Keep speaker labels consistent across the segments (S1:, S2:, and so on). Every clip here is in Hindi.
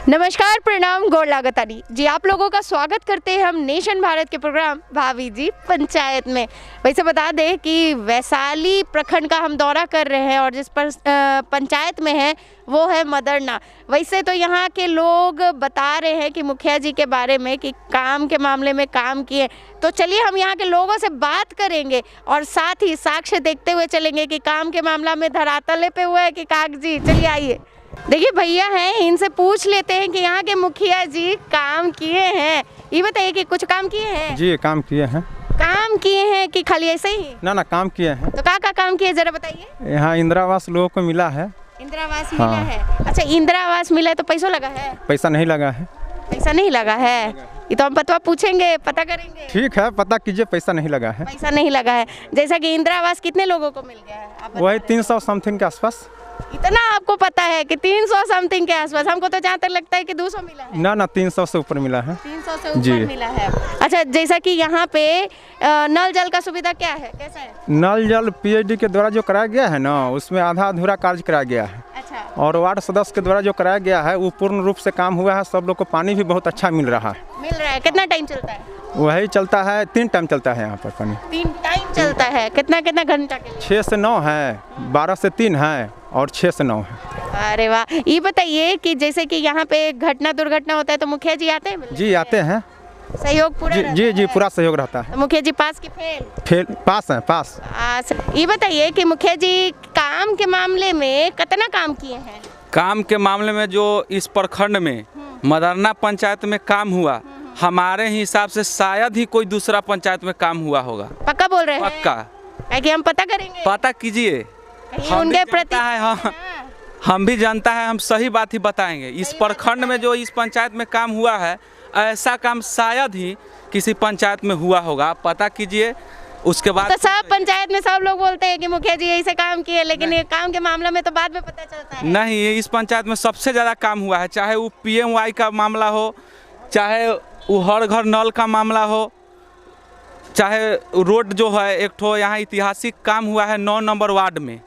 S1: नमस्कार, प्रणाम, गौर लागतानी जी। आप लोगों का स्वागत करते हैं हम नेशन भारत के प्रोग्राम भाभी जी पंचायत में। वैसे बता दें कि वैशाली प्रखंड का हम दौरा कर रहे हैं और जिस पर पंचायत में है वो है मदरना। वैसे तो यहाँ के लोग बता रहे हैं कि मुखिया जी के बारे में कि काम के मामले में काम किए, तो चलिए हम यहाँ के लोगों से बात करेंगे और साथ ही साक्ष्य देखते हुए चलेंगे कि काम के मामला में धरातल पे हुआ है कि कागजी। चलिए आइए, देखिए भैया हैं, इनसे पूछ लेते हैं कि यहाँ के मुखिया जी काम किए हैं। ये बताइए कि कुछ काम किए हैं?
S2: जी काम किए हैं।
S1: काम किए हैं कि खाली ऐसे ही?
S2: ना काम किए हैं।
S1: तो क्या काम किए जरा बताइए।
S2: यहाँ इंदिरा आवास लोगों को मिला है।
S1: इंदिरा आवास मिला है? अच्छा, इंदिरा आवास मिला है तो पैसा लगा है?
S2: पैसा नहीं लगा है।
S1: पैसा नहीं लगा है? ये तो हम पता पूछेंगे, पता करेंगे।
S2: ठीक है, पता कीजिए। पैसा नहीं लगा है।
S1: पैसा नहीं लगा है। जैसा कि इंदिरा आवास कितने लोगों को मिल गया है?
S2: वही 300 समथिंग के आसपास।
S1: इतना आपको पता है कि 300 समथिंग के आसपास? हमको तो जहाँ तक लगता है कि 200 मिला है।
S2: ना 300 से ऊपर मिला है।
S1: 300 से ऊपर मिला है। अच्छा, जैसा कि यहाँ पे नल जल का सुविधा क्या है, कैसा है?
S2: नल जल पीएचडी के द्वारा जो कराया गया है ना, उसमें आधा अधूरा कार्य कराया गया है।
S1: अच्छा।
S2: और वार्ड सदस्य के द्वारा जो कराया गया है वो पूर्ण रूप से काम हुआ है। सब लोग को पानी भी बहुत अच्छा मिल रहा है।
S1: मिल रहा है? कितना टाइम चलता है?
S2: वही चलता है, 3 टाइम चलता है यहाँ पर पानी।
S1: 3 टाइम चलता है? कितना घंटा के लिए?
S2: 6 से 9 है, 12 से 3 है और 6 से 9 है।
S1: अरे वाह। ये बताइए कि जैसे कि यहाँ पे घटना दुर्घटना होता है तो मुखिया जी आते हैं?
S2: जी आते हैं।
S1: सहयोग पूरा रहता है?
S2: जी पूरा सहयोग रहता है।
S1: तो मुखिया जी पास की फेल?
S2: पास है, पास।
S1: ये बताइए कि मुखिया जी काम के मामले में कितना काम किए हैं?
S3: काम के मामले में जो इस प्रखंड में मदरना पंचायत में काम हुआ, हमारे हिसाब से शायद ही कोई दूसरा पंचायत में काम हुआ होगा।
S1: पक्का बोल रहे हैं?
S3: पक्का।
S1: कि हम पता करेंगे,
S3: पता कीजिए।
S1: उनके प्रति
S3: हम भी जानता है, हम सही बात ही बताएंगे। इस प्रखंड में जो इस पंचायत में काम हुआ है, ऐसा काम शायद ही किसी पंचायत में हुआ होगा। पता कीजिए। उसके बाद
S1: तो सब पंचायत में सब लोग बोलते हैं कि मुखिया जी ऐसे काम किए, लेकिन ये काम के मामले में तो बाद में पता चलता है।
S3: नहीं, इस पंचायत में सबसे ज़्यादा काम हुआ है। चाहे वो PMY का मामला हो, चाहे वो हर घर नल का मामला हो, चाहे रोड जो है एक ठो यहाँ ऐतिहासिक काम हुआ है 9 नंबर वार्ड में।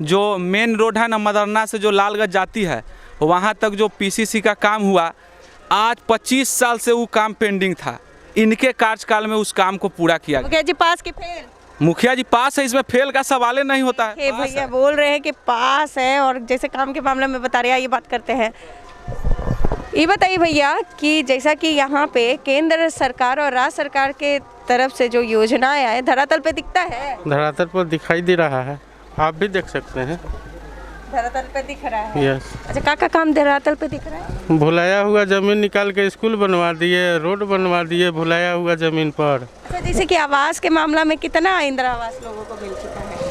S3: जो मेन रोड है ना मदरना से जो लालगंज जाती है, वहाँ तक जो PCC का काम हुआ, आज 25 साल से वो काम पेंडिंग था। इनके कार्यकाल में उस काम को पूरा किया गया।
S1: मुखिया जी पास की फेल?
S3: मुखिया जी पास है, इसमें फेल का सवाल नहीं होता है।
S1: भैया बोल रहे हैं कि पास है और जैसे काम के मामले में बता रहे हैं, ये बात करते हैं। ये बताइए भैया कि जैसा कि यहाँ पे केंद्र सरकार और राज्य सरकार के तरफ से जो योजनाएं आए, धरातल पे दिखता है?
S4: धरातल पर दिखाई दे रहा है, आप भी देख सकते हैं।
S1: धरातल पे दिख रहा है?
S4: यस।
S1: अच्छा, का काम धरातल पे दिख रहा है?
S4: भुलाया हुआ जमीन निकाल के स्कूल बनवा दिए, रोड बनवा दिए भुलाया हुआ जमीन पर।
S1: अच्छा, जैसे कि आवास के मामला में कितना इंदिरा आवास लोगों को मिल चुका है?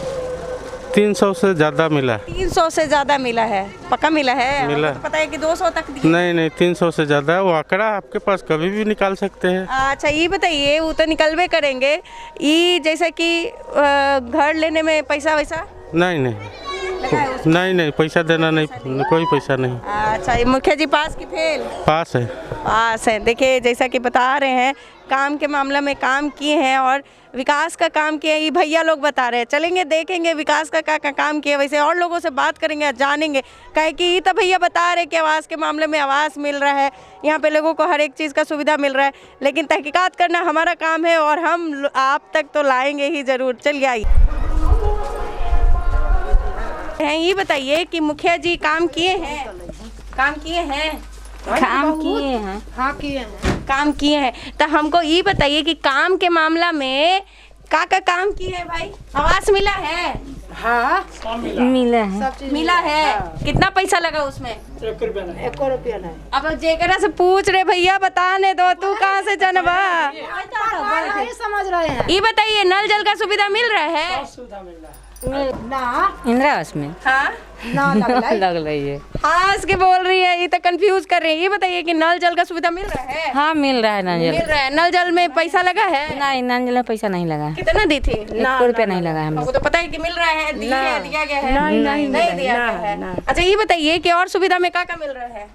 S4: 300 से ज़्यादा मिला।
S1: 300 से ज़्यादा मिला है? पक्का मिला है?
S4: मिला।
S1: तो पता है कि 200 तक दिए?
S4: नहीं 300 से ज़्यादा। वो आंकड़ा आपके पास कभी भी निकाल सकते हैं।
S1: अच्छा, ये बताइए, वो तो निकलवे करेंगे। ये जैसे कि घर लेने में पैसा वैसा
S4: नहीं पैसा देना नहीं, कोई पैसा नहीं।
S1: अच्छा, ये मुखिया जी पास की फेल?
S4: पास है।
S1: पास है। देखिए जैसा कि बता रहे हैं, काम के मामला में काम किए हैं और विकास का काम किया, ये भैया लोग बता रहे हैं। चलेंगे देखेंगे विकास का क्या काम किया, वैसे और लोगों से बात करेंगे, जानेंगे। कहे कि ये तो भैया बता रहे कि आवास के मामले में आवास मिल रहा है, यहाँ पे लोगों को हर एक चीज़ का सुविधा मिल रहा है, लेकिन तहकीकात करना हमारा काम है और हम आप तक तो लाएंगे ही ज़रूर। चलिए आइए, ये बताइए कि मुखिया जी काम किए हैं? काम किए हैं?
S5: काम किए हैं।
S1: हाँ किए हैं। काम किए हैं। तो हमको ये बताइए कि काम के मामला में का काम किए हैं भाई? आवास मिला है? हाँ
S5: मिला है।
S1: मिला है। हाँ। कितना पैसा लगा उसमें?
S5: 1 रुपया नहीं।
S1: अब जेकरा से पूछ रहे भैया बताने दो, तू कहाँ से जानबा?
S5: समझ रहे हैं।
S1: ये बताइए नल जल का सुविधा मिल रहा है?
S5: ना इंदिरा आवास में
S1: हाँ
S5: ना लग रही है।
S1: हाँ के बोल रही है, ये तो कंफ्यूज कर रही है। ये बताइए कि नल जल का सुविधा मिल रहा है?
S5: हाँ मिल रहा है। नल जल
S1: मिल रहा है। नल जल में पैसा लगा है?
S5: नहीं, नल जल में पैसा नहीं लगा।
S1: कितना दी थी?
S5: 1 रुपया नहीं लगा हमें।
S1: हमको तो पता है कि मिल रहा है, दिया गया है?
S5: नहीं
S1: दिया गया है। अच्छा, ये बताइए कि और सुविधा में क्या मिल रहा है?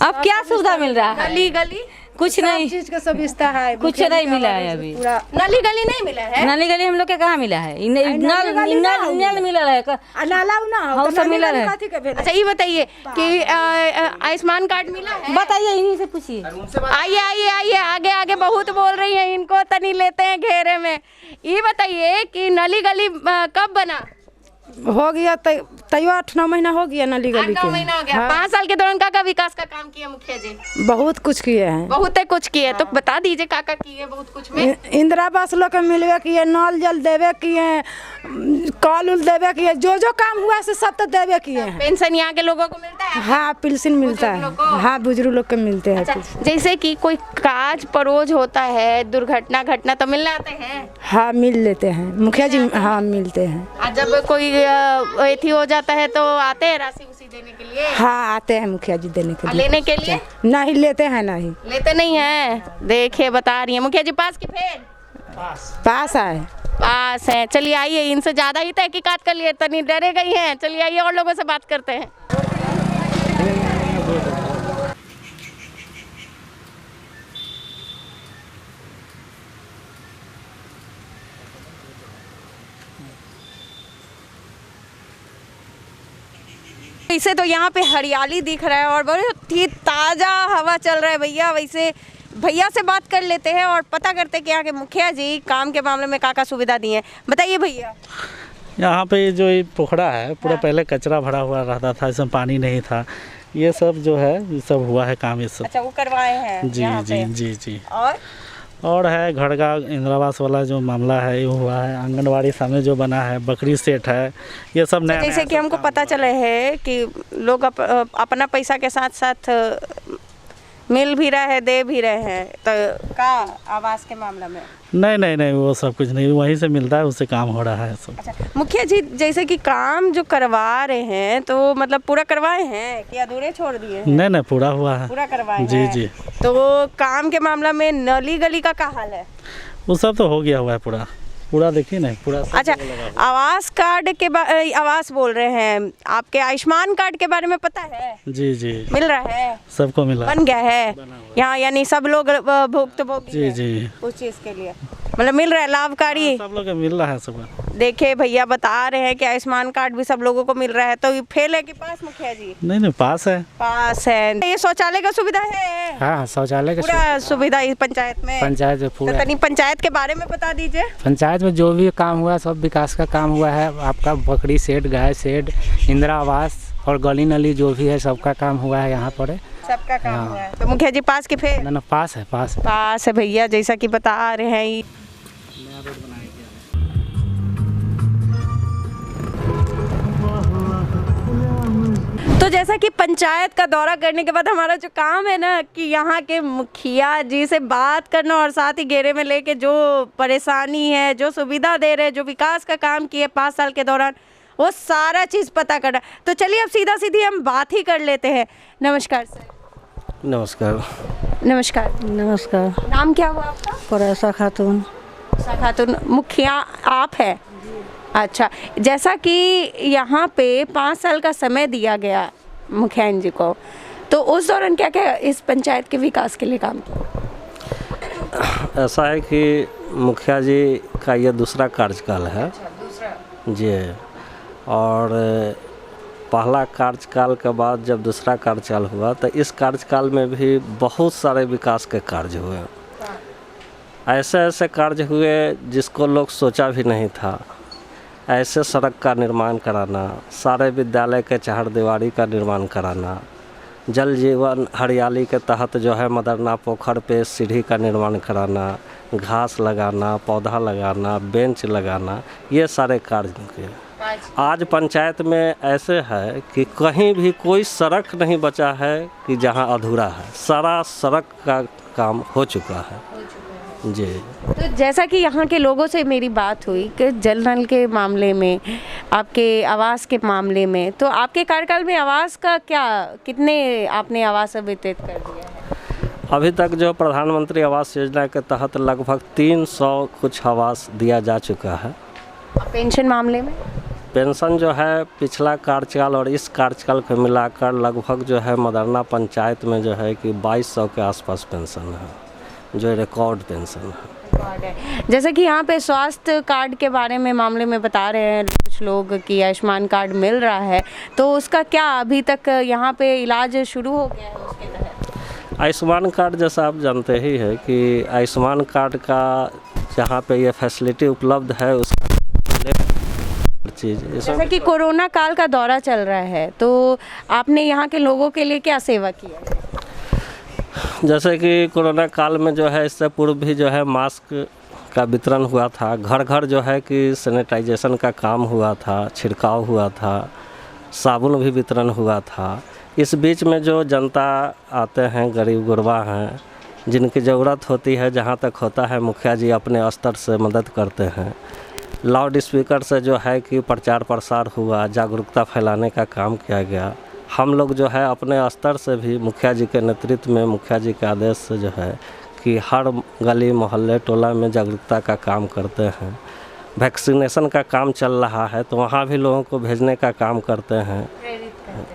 S5: अब क्या सुविधा मिल रहा है?
S1: गली
S5: कुछ नहीं,
S6: चीज का सुविधा है,
S5: कुछ नहीं मिला है अभी।
S6: पूरा
S1: नली गली नहीं मिला है?
S5: नाली गली हम लोग के कहाँ मिला है? नल मिला है
S6: नाला ना
S5: हाँ, सब मिला है।
S1: अच्छा ये बताइए कि आयुष्मान कार्ड मिला है?
S5: बताइए, इन्हीं से पूछिए।
S1: आइए आइए आइए, आगे आगे बहुत बोल रही हैं, इनको तनी लेते हैं घेरे में। ये बताइए कि नली गली कब बना?
S6: हो गया तैयो 8-9 महीना हो गया नली गली
S1: 8-9 महीना हो गया। 5 साल के दौरान का विकास का काम किया मुखिया जी?
S6: बहुत कुछ किए हैं,
S1: बहुत है कुछ किए, तो बता दीजिए काका किए बहुत कुछ में।
S6: इंदिरा आवास लोग के मिलवे किए, नल जल देवे किए, कल उल देवे किए, जो जो काम हुआ से सब तो देवे किए हैं।
S1: पेंशन यहाँ के लोगों को मिलता है?
S6: हाँ पेंशन मिलता है, हाँ बुजुर्ग लोग के मिलते हैं।
S1: अच्छा, जैसे कि कोई काज परोज होता है, दुर्घटना घटना तो मिलने आते हैं?
S6: हाँ मिल लेते हैं मुखिया जी, हाँ मिलते हैं।
S1: और जब कोई एथी हो जाता है तो आते हैं राशि उसी देने के लिए?
S6: हाँ आते हैं मुखिया जी देने के लिए।
S1: लेने के लिए?
S6: नहीं लेते हैं, नहीं
S1: लेते नहीं है। देखिए बता रही है मुखिया जी, पास की फेर
S6: पास आए,
S1: पास है। चलिए आइए, इनसे ज्यादा ही तहकीकात कर लिए, तनी डरे गई हैं। चलिए आइए और लोगों से बात करते हैं। इसे तो यहाँ पे हरियाली दिख रहा है और बहुत ही ताज़ा हवा चल रहा है भैया। वैसे भैया से बात कर लेते हैं और पता करते हैं कि यहाँ के मुखिया जी काम के मामले में क्या सुविधा दी है। बताइए भैया।
S7: यहाँ पे जो ये पोखरा है पूरा पहले कचरा भरा हुआ रहता था, इसमें पानी नहीं था। ये सब जो है ये सब हुआ है काम, ये सब।
S1: अच्छा, वो करवाए हैं
S7: जी जी जी जी।
S1: और
S7: है घर का इंदिरा आवास वाला जो मामला है ये हुआ है। आंगनवाड़ी सामने जो बना है, बकरी सेट है, ये सब नया।
S1: जैसे कि हमको पता चला है कि लोग अपना पैसा के साथ साथ मिल भी रहे हैं, दे भी रहे हैं, तो का आवास के मामला में?
S7: नहीं वो सब कुछ नहीं, वहीं से मिलता है, उससे काम हो रहा है सब।
S1: अच्छा मुखिया जी, जैसे कि काम जो करवा रहे हैं तो मतलब पूरा करवाए हैं कि अधूरे छोड़ दिए हैं?
S7: नहीं पूरा हुआ है,
S1: पूरा करवाए
S7: जी
S1: हैं।
S7: जी।
S1: तो काम के मामला में नली गली का क्या हाल है?
S7: वो सब तो हो गया हुआ है पूरा देखिए ना पूरा।
S1: अच्छा, आवास कार्ड के आवास बोल रहे हैं, आपके आयुष्मान कार्ड के बारे में पता है?
S7: जी जी
S1: मिल रहा है,
S7: सबको मिला,
S1: बन गया है यहाँ, यानी सब लोग भुक्तभोगी
S7: जी
S1: हैं
S7: जी
S1: उस चीज के लिए, मतलब मिल रहा है लाभकारी?
S7: सब लोग मिल रहा है सब।
S1: देखिए भैया बता रहे हैं कि आयुष्मान कार्ड भी सब लोगों को मिल रहा है, तो ये फेल है कि पास मुखिया जी?
S7: नहीं पास है,
S1: पास है। ये शौचालय का सुविधा है?
S8: हाँ शौचालय का
S1: पूरा सुविधा इस पंचायत में?
S8: पंचायत पूरा।
S1: तो तनी पंचायत के बारे में बता दीजिए।
S8: पंचायत में जो भी काम हुआ सब विकास का काम हुआ है। आपका बकरी शेड, गाय शेड, इंदिरा आवास और गली नली जो भी है सबका काम हुआ है यहाँ पर।
S1: सबका काम हुआ है। तो मुखिया जी पास के फेल?
S8: ना पास है, पास
S1: है भैया, जैसा कि बता रहे हैं। तो जैसा कि पंचायत का दौरा करने के बाद हमारा जो काम है ना कि यहाँ के मुखिया जी से बात करना और साथ ही घेरे में लेके जो परेशानी है, जो सुविधा दे रहे हैं, जो विकास का काम किए 5 साल के दौरान, वो सारा चीज़ पता करना। तो चलिए अब सीधा सीधी हम बात ही कर लेते हैं। नमस्कार सर।
S9: नमस्कार।
S1: नमस्कार।
S5: नमस्कार।
S1: नाम क्या हुआ आपका?
S5: परैसा खातून।
S1: खातून मुखिया आप है? अच्छा, जैसा कि यहाँ पे 5 साल का समय दिया गया मुखिया जी को, तो उस दौरान क्या क्या इस पंचायत के विकास के लिए काम किया?
S9: ऐसा है कि मुखिया जी का ये दूसरा कार्यकाल है। जी, और पहला कार्यकाल के बाद जब दूसरा कार्यकाल हुआ तो इस कार्यकाल में भी बहुत सारे विकास के कार्य हुए। ऐसे कार्य हुए जिसको लोग सोचा भी नहीं था। ऐसे सड़क का निर्माण कराना, सारे विद्यालय के चहारदीवारी का निर्माण कराना, जल जीवन हरियाली के तहत जो है मदरना पोखर पे सीढ़ी का निर्माण कराना, घास लगाना, पौधा लगाना, बेंच लगाना, ये सारे कार्य किए। आज पंचायत में ऐसे है कि कहीं भी कोई सड़क नहीं बचा है कि जहां अधूरा है। सारा सड़क का काम हो चुका है जी।
S1: तो जैसा कि यहाँ के लोगों से मेरी बात हुई कि जल नल के मामले में, आपके आवास के मामले में, तो आपके कार्यकाल में आवास का क्या, कितने आपने आवास वितरित कर दिया है?
S9: अभी तक जो प्रधानमंत्री आवास योजना के तहत लगभग 300 कुछ आवास दिया जा चुका है।
S1: पेंशन मामले में?
S9: पेंशन जो है पिछला कार्यकाल और इस कार्यकाल को मिलाकर लगभग जो है मदरना पंचायत में जो है कि 2200 के आसपास पेंशन है, जो रिकॉर्ड पेंशन है।
S1: जैसे कि यहाँ पे स्वास्थ्य कार्ड के बारे में मामले में बता रहे हैं कुछ लोग कि आयुष्मान कार्ड मिल रहा है, तो उसका क्या अभी तक यहाँ पे इलाज शुरू हो गया है उसके तहत?
S9: आयुष्मान कार्ड जैसा आप जानते ही है कि आयुष्मान कार्ड का जहाँ पे ये फैसिलिटी उपलब्ध है उसका चीज़
S1: जैसे कि कोरोना काल का दौरा चल रहा है, तो आपने यहाँ के लोगों के लिए क्या सेवा की है?
S9: जैसे कि कोरोना काल में जो है इससे पूर्व भी जो है मास्क का वितरण हुआ था, घर घर जो है कि सैनिटाइजेशन का काम हुआ था, छिड़काव हुआ था, साबुन भी वितरण हुआ था। इस बीच में जो जनता आते हैं, गरीब गुरबा हैं, जिनकी ज़रूरत होती है, जहाँ तक होता है मुखिया जी अपने स्तर से मदद करते हैं। लाउड स्पीकर से जो है कि प्रचार प्रसार हुआ, जागरूकता फैलाने का काम किया गया। हम लोग जो है अपने स्तर से भी मुखिया जी के नेतृत्व में, मुखिया जी के आदेश से जो है कि हर गली मोहल्ले टोला में जागरूकता का काम करते हैं। वैक्सीनेशन का काम चल रहा है तो वहाँ भी लोगों को भेजने का काम करते हैं,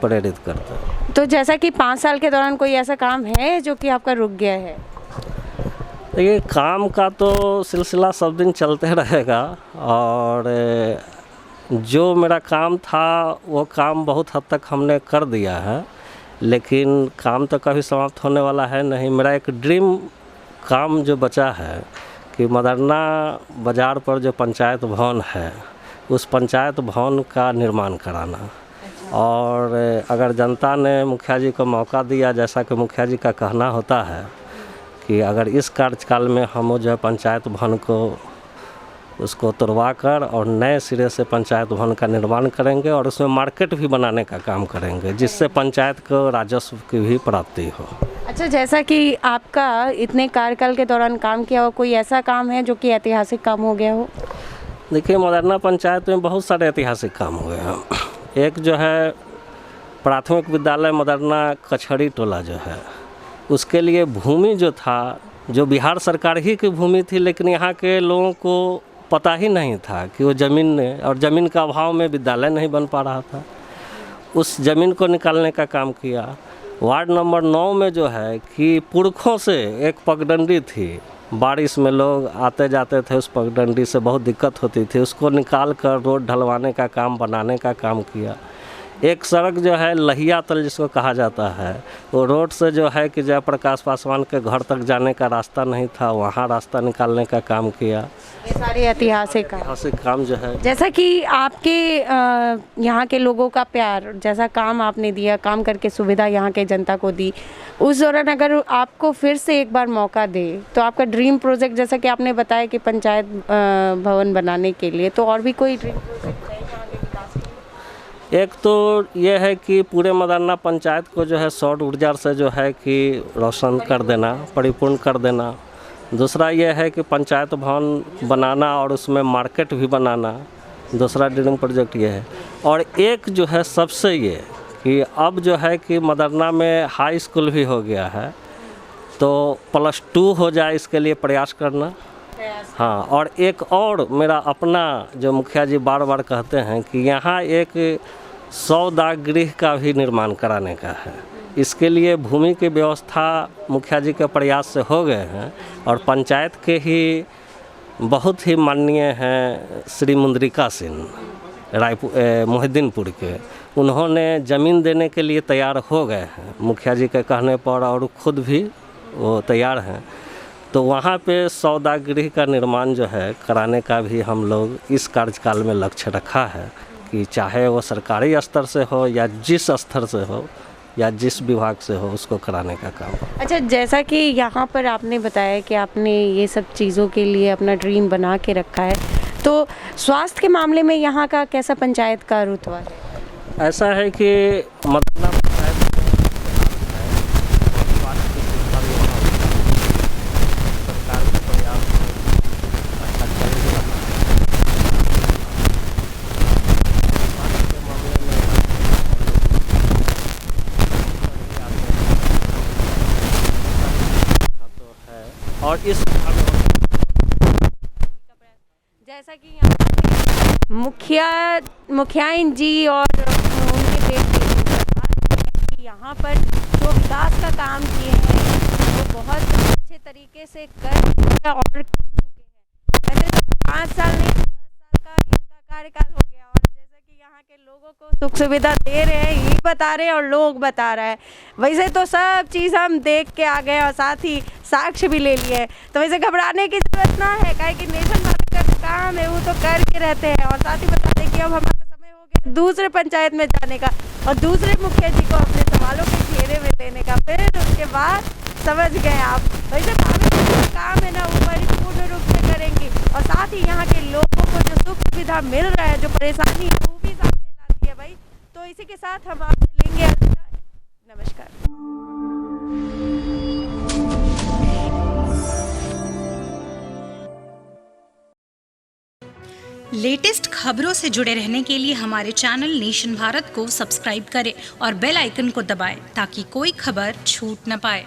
S9: प्रेरित करते हैं।
S1: तो जैसा कि 5 साल के दौरान कोई ऐसा काम है जो कि आपका रुक गया है?
S9: ये काम का तो सिलसिला सब दिन चलते रहेगा और जो मेरा काम था वो काम बहुत हद तक हमने कर दिया है, लेकिन काम तो कभी समाप्त होने वाला है नहीं। मेरा एक ड्रीम काम जो बचा है कि मदरना बाज़ार पर जो पंचायत भवन है उस पंचायत भवन का निर्माण कराना। और अगर जनता ने मुखिया जी को मौका दिया, जैसा कि मुखिया जी का कहना होता है कि अगर इस कार्यकाल में हम जो है पंचायत भवन को उसको तोड़वा कर और नए सिरे से पंचायत भवन का निर्माण करेंगे और उसमें मार्केट भी बनाने का काम करेंगे, जिससे पंचायत को राजस्व की भी प्राप्ति हो।
S1: अच्छा, जैसा कि आपका इतने कार्यकाल के दौरान काम किया हो, कोई ऐसा काम है जो कि ऐतिहासिक काम हो गया हो?
S9: देखिए, मदरना पंचायत में बहुत सारे ऐतिहासिक काम हुए हैं। एक जो है प्राथमिक विद्यालय मदरना कछड़ी टोला जो है, उसके लिए भूमि जो था, जो बिहार सरकार ही की भूमि थी, लेकिन यहाँ के लोगों को पता ही नहीं था कि वो ज़मीन ने, और ज़मीन का अभाव में विद्यालय नहीं बन पा रहा था। उस ज़मीन को निकालने का काम किया। वार्ड नंबर 9 में जो है कि पुरखों से एक पगडंडी थी, बारिश में लोग आते जाते थे, उस पगडंडी से बहुत दिक्कत होती थी, उसको निकाल कर रोड ढलवाने का काम, बनाने का काम किया। एक सड़क जो है लहिया तल जिसको कहा जाता है, वो रोड से जो है कि जयप्रकाश पासवान के घर तक जाने का रास्ता नहीं था, वहाँ रास्ता निकालने का काम किया।
S1: ये सारे ऐतिहासिक
S9: काम जो है,
S1: जैसा कि आपके यहाँ के लोगों का प्यार, जैसा काम आपने दिया, काम करके सुविधा यहाँ के जनता को दी, उस दौरान अगर आपको फिर से एक बार मौका दे तो आपका ड्रीम प्रोजेक्ट, जैसा कि आपने बताया कि पंचायत भवन बनाने के लिए, तो और भी कोई ड्रीम प्रोजेक्ट है?
S9: एक तो ये है कि पूरे मदरना पंचायत को जो है सौर ऊर्जा से जो है कि रोशन कर देना, परिपूर्ण कर देना। दूसरा ये है कि पंचायत भवन बनाना और उसमें मार्केट भी बनाना, दूसरा ड्रीम प्रोजेक्ट ये है। और एक जो है सबसे ये कि अब जो है कि मदरना में हाई स्कूल भी हो गया है, तो +2 हो जाए इसके लिए प्रयास करना। हाँ, और एक और मेरा अपना जो मुखिया जी बार बार कहते हैं कि यहाँ एक 100 दाह गृह का भी निर्माण कराने का है। इसके लिए भूमि की व्यवस्था मुखिया जी के प्रयास से हो गए हैं और पंचायत के ही बहुत ही माननीय हैं श्री मुंद्रिका सिंह रायपुर मोहिद्दीनपुर के, उन्होंने ज़मीन देने के लिए तैयार हो गए हैं मुखिया जी के कहने पर, और ख़ुद भी वो तैयार हैं। तो वहाँ पे 100 दाह गृह का निर्माण जो है कराने का भी हम लोग इस कार्यकाल में लक्ष्य रखा है कि चाहे वो सरकारी स्तर से हो या जिस स्तर से हो या जिस विभाग से हो, उसको कराने का काम।
S1: अच्छा, जैसा कि यहाँ पर आपने बताया कि आपने ये सब चीज़ों के लिए अपना ड्रीम बना के रखा है, तो स्वास्थ्य के मामले में यहाँ का कैसा पंचायत का रुतबा है?
S9: ऐसा है कि मदरना और इस
S1: जैसा कि यहाँ मुखियाइन जी और उनके बेटे यहाँ पर जो विकास का काम किए हैं वो बहुत अच्छे तरीके से कर चुके हैं। वैसे तो 5 साल नहीं 10 साल का ही इनका कार्यकाल हो गया, और जैसे कि यहाँ के लोगों को सुख सुविधा दे रहे हैं, ये बता रहे हैं और लोग बता रहे हैं। वैसे तो सब चीज़ हम देख के आ गए और साथ ही साक्ष्य भी ले लिए, तो वैसे घबराने की जरूरत ना है, काहे कि नेशन भारत का जो काम है वो तो करके रहते हैं। और साथ ही बता दें कि अब हमारा समय हो गया दूसरे पंचायत में जाने का और दूसरे मुखिया जी को अपने सवालों के घेरे में लेने का, फिर उसके बाद समझ गए आप। वैसे भाभी जी जो काम है ना वो परिपूर्ण रूप से करेंगी, और साथ ही यहाँ के लोगों को जो सुख सुविधा मिल रहा है, जो परेशानी है वो भी सामने लाती है भाई। तो इसी के साथ हम आपसे लेंगे अलविदा। नमस्कार।
S10: लेटेस्ट खबरों से जुड़े रहने के लिए हमारे चैनल नेशन भारत को सब्सक्राइब करें और बेल आइकन को दबाएं ताकि कोई खबर छूट न पाए।